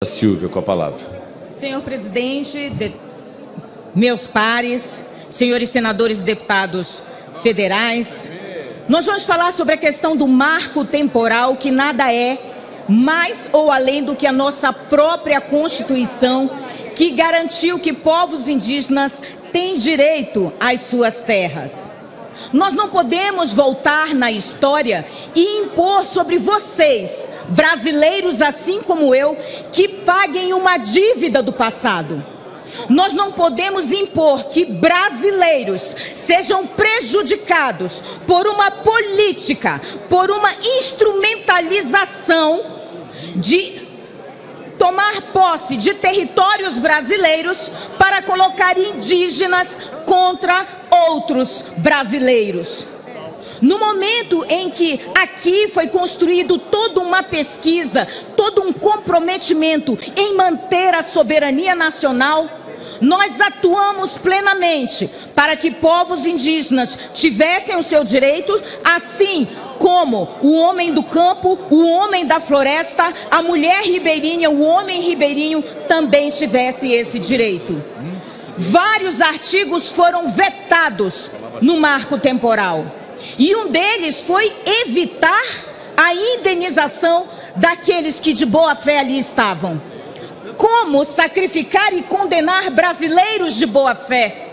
Silvia, com a palavra. Senhor presidente, meus pares, senhores senadores e deputados federais, nós vamos falar sobre a questão do marco temporal, que nada é mais ou além do que a nossa própria Constituição, que garantiu que povos indígenas têm direito às suas terras. Nós não podemos voltar na história e impor sobre vocês, brasileiros assim como eu, que paguem uma dívida do passado. Nós não podemos impor que brasileiros sejam prejudicados por uma política, por uma instrumentalização de tomar posse de territórios brasileiros para colocar indígenas contra outros brasileiros. No momento em que aqui foi construído toda uma pesquisa, todo um comprometimento em manter a soberania nacional, nós atuamos plenamente para que povos indígenas tivessem o seu direito, assim como o homem do campo, o homem da floresta, a mulher ribeirinha, o homem ribeirinho também tivesse esse direito. Vários artigos foram vetados no marco temporal. E um deles foi evitar a indenização daqueles que de boa fé ali estavam. Como sacrificar e condenar brasileiros de boa fé?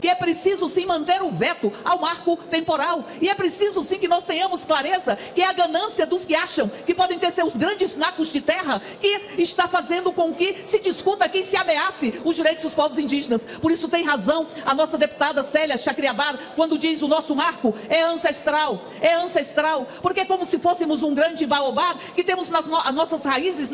Que é preciso sim manter o veto ao marco temporal. E é preciso sim que nós tenhamos clareza que é a ganância dos que acham que podem ter seus grandes nacos de terra que está fazendo com que se discuta aqui, se ameace os direitos dos povos indígenas. Por isso tem razão a nossa deputada Célia Chacriabar quando diz o nosso marco é ancestral, porque é como se fôssemos um grande baobá que temos nas nossas raízes,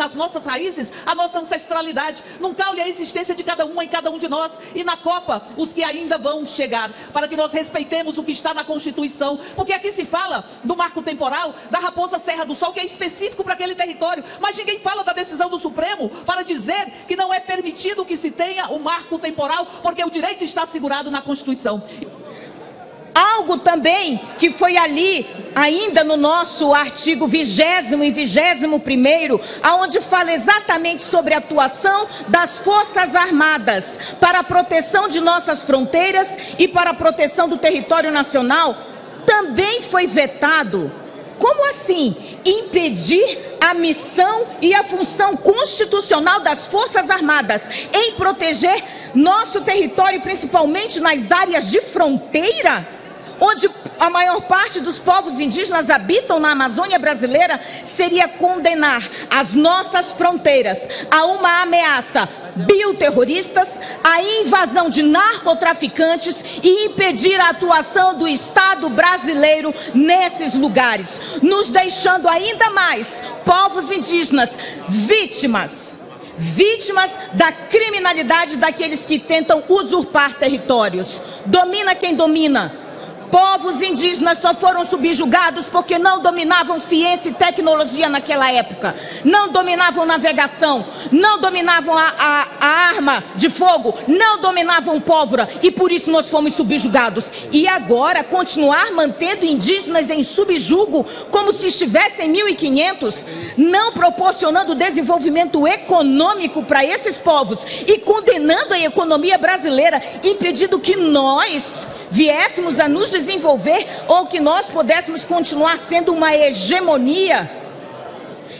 a nossa ancestralidade. Não caule a existência de cada uma em cada um de nós, e na Copa os que ainda vão chegar, para que nós respeitemos o que está na Constituição, porque aqui se fala do marco temporal da Raposa Serra do Sol, que é específico para aquele território, mas ninguém fala da decisão do Supremo para dizer que não é permitido que se tenha o marco temporal, porque o direito está assegurado na Constituição. Algo também que foi ali, ainda no nosso artigo 20º e 21º, aonde fala exatamente sobre a atuação das Forças Armadas para a proteção de nossas fronteiras e para a proteção do território nacional, também foi vetado. Como assim? Impedir a missão e a função constitucional das Forças Armadas em proteger nosso território, principalmente nas áreas de fronteira, onde a maior parte dos povos indígenas habitam na Amazônia brasileira, seria condenar as nossas fronteiras a uma ameaça bioterroristas, a invasão de narcotraficantes e impedir a atuação do Estado brasileiro nesses lugares, nos deixando ainda mais povos indígenas vítimas da criminalidade daqueles que tentam usurpar territórios. Domina quem domina. Povos indígenas só foram subjugados porque não dominavam ciência e tecnologia naquela época, não dominavam navegação, não dominavam a arma de fogo, não dominavam pólvora, e por isso nós fomos subjugados. E agora continuar mantendo indígenas em subjugo como se estivessem em 1500, não proporcionando desenvolvimento econômico para esses povos e condenando a economia brasileira, impedindo que nós viéssemos a nos desenvolver ou que nós pudéssemos continuar sendo uma hegemonia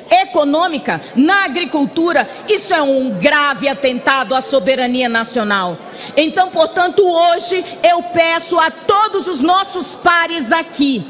econômica na agricultura. Isso é um grave atentado à soberania nacional. Então, portanto, hoje eu peço a todos os nossos pares aqui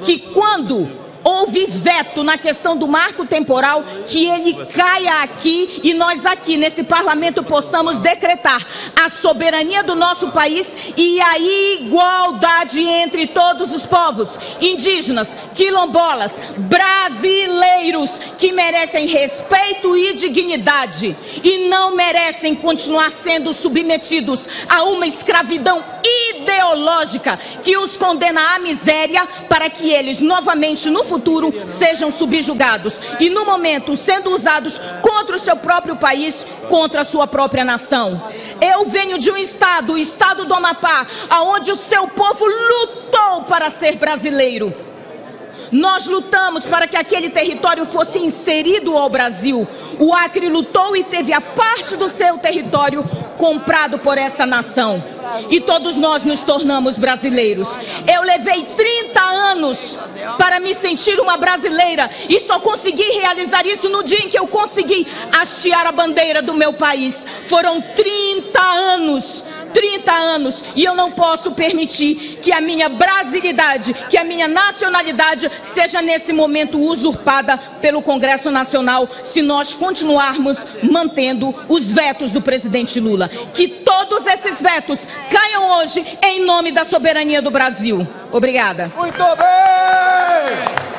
que, quando houve veto na questão do marco temporal, que ele caia aqui e nós aqui nesse parlamento possamos decretar a soberania do nosso país e a igualdade entre todos os povos indígenas, quilombolas, brasileiros, que merecem respeito e dignidade e não merecem continuar sendo submetidos a uma escravidão ideológica que os condena à miséria, para que eles novamente no futuro sejam subjugados e no momento sendo usados contra o seu próprio país, contra a sua própria nação. Eu venho de um estado, o estado do Amapá, onde o seu povo lutou para ser brasileiro. Nós lutamos para que aquele território fosse inserido ao Brasil. O Acre lutou e teve a parte do seu território comprado por esta nação. E todos nós nos tornamos brasileiros. Eu levei 30 anos para me sentir uma brasileira e só consegui realizar isso no dia em que eu consegui hastear a bandeira do meu país. Foram 30 anos. 30 anos, e eu não posso permitir que a minha brasilidade, que a minha nacionalidade seja nesse momento usurpada pelo Congresso Nacional, se nós continuarmos mantendo os vetos do presidente Lula. Que todos esses vetos caiam hoje em nome da soberania do Brasil. Obrigada. Muito bem!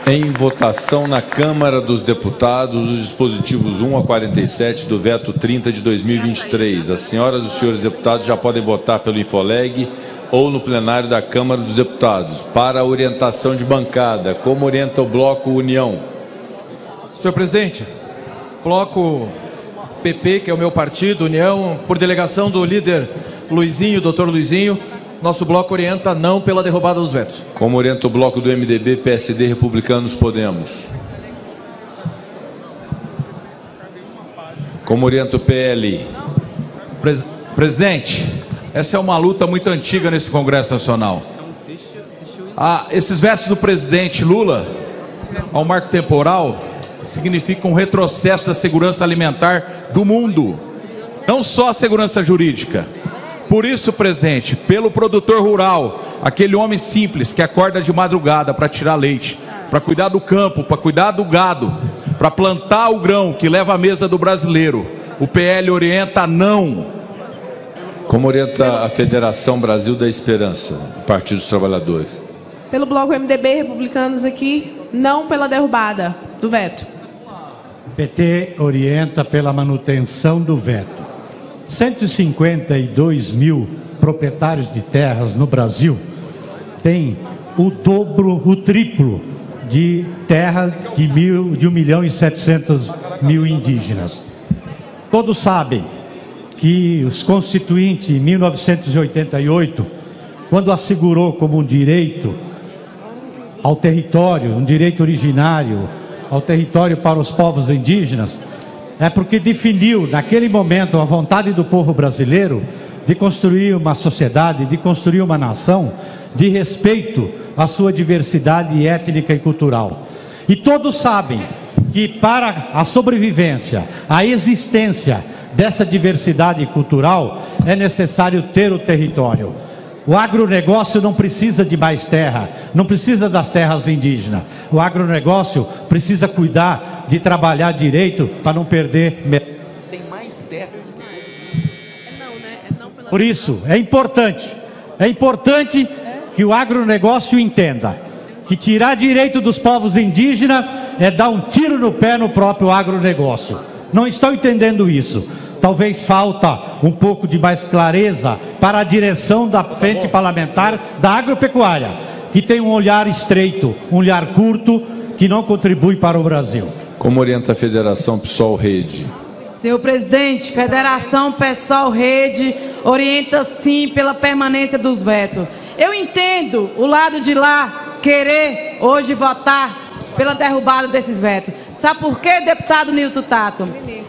Em votação na Câmara dos Deputados, os dispositivos 1 a 47 do veto 30 de 2023. As senhoras e os senhores deputados já podem votar pelo Infoleg ou no plenário da Câmara dos Deputados. Para a orientação de bancada, como orienta o Bloco União? Senhor presidente, Bloco PP, que é o meu partido, União, por delegação do líder Luizinho, doutor Luizinho, nosso bloco orienta não pela derrubada dos vetos. Como orienta o bloco do MDB, PSD, Republicanos, Podemos? Como orienta o PL? Presidente, essa é uma luta muito antiga nesse Congresso Nacional. Esses vetos do presidente Lula ao marco temporal significam um retrocesso da segurança alimentar do mundo, não só a segurança jurídica. Por isso, presidente, pelo produtor rural, aquele homem simples que acorda de madrugada para tirar leite, para cuidar do campo, para cuidar do gado, para plantar o grão que leva à mesa do brasileiro, o PL orienta não. Como orienta a Federação Brasil da Esperança, o Partido dos Trabalhadores? Pelo bloco MDB, Republicanos aqui, não pela derrubada do veto. O PT orienta pela manutenção do veto. 152 mil proprietários de terras no Brasil têm o dobro, o triplo de terra de 1.700.000 indígenas. Todos sabem que os constituintes, em 1988, quando assegurou como um direito ao território, um direito originário, ao território para os povos indígenas, é porque definiu, naquele momento, a vontade do povo brasileiro de construir uma sociedade, de construir uma nação, de respeito à sua diversidade étnica e cultural. E todos sabem que para a sobrevivência, a existência dessa diversidade cultural, é necessário ter o território. O agronegócio não precisa de mais terra, não precisa das terras indígenas. O agronegócio precisa cuidar de trabalhar direito para não perder. Tem mais terra. Por isso, é importante que o agronegócio entenda que tirar direito dos povos indígenas é dar um tiro no pé no próprio agronegócio. Não estão entendendo isso. Talvez falta um pouco de mais clareza para a direção da frente parlamentar da agropecuária, que tem um olhar estreito, um olhar curto, que não contribui para o Brasil. Como orienta a Federação PSOL Rede? Senhor presidente, Federação PSOL Rede orienta sim pela permanência dos vetos. Eu entendo o lado de lá querer hoje votar pela derrubada desses vetos. Sabe por quê, deputado Nilton Tato?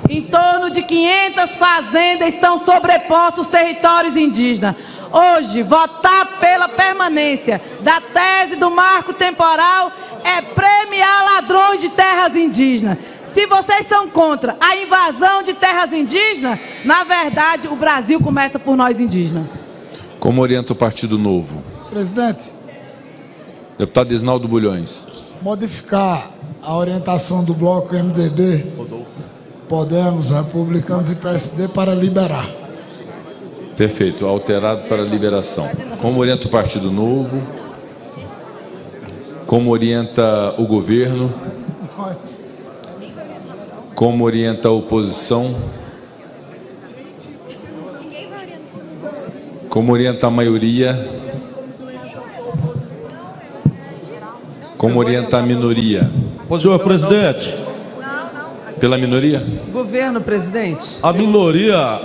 Em torno de 500 fazendas estão sobrepostos aos territórios indígenas. Hoje, votar pela permanência da tese do marco temporal é premiar ladrões de terras indígenas. Se vocês são contra a invasão de terras indígenas, na verdade, o Brasil começa por nós indígenas. Como orienta o Partido Novo? Presidente. Deputado Isnaldo Bulhões. Modificar a orientação do bloco MDB, Podemos, Republicanos e PSD para liberar. Perfeito, alterado para liberação. Como orienta o Partido Novo? Como orienta o governo? Como orienta a oposição? Como orienta a maioria? Como orienta a minoria? Senhor presidente. Pela minoria? Governo, presidente. A minoria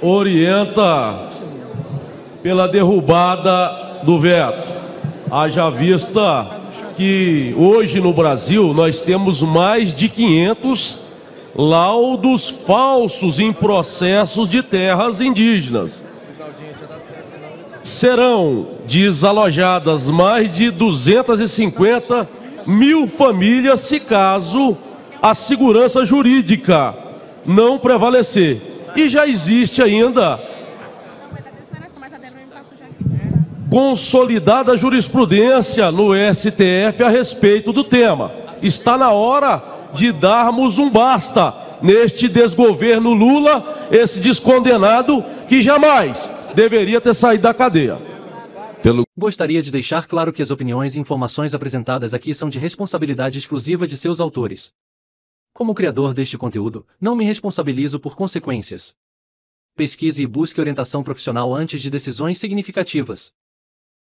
orienta pela derrubada do veto. Haja vista que hoje no Brasil nós temos mais de 500 laudos falsos em processos de terras indígenas. Serão desalojadas mais de 250 mil famílias se caso a segurança jurídica não prevalecer. E já existe ainda consolidada jurisprudência no STF a respeito do tema. Está na hora de darmos um basta neste desgoverno Lula, esse descondenado que jamais deveria ter saído da cadeia. Gostaria de deixar claro que as opiniões e informações apresentadas aqui são de responsabilidade exclusiva de seus autores. Como criador deste conteúdo, não me responsabilizo por consequências. Pesquise e busque orientação profissional antes de decisões significativas.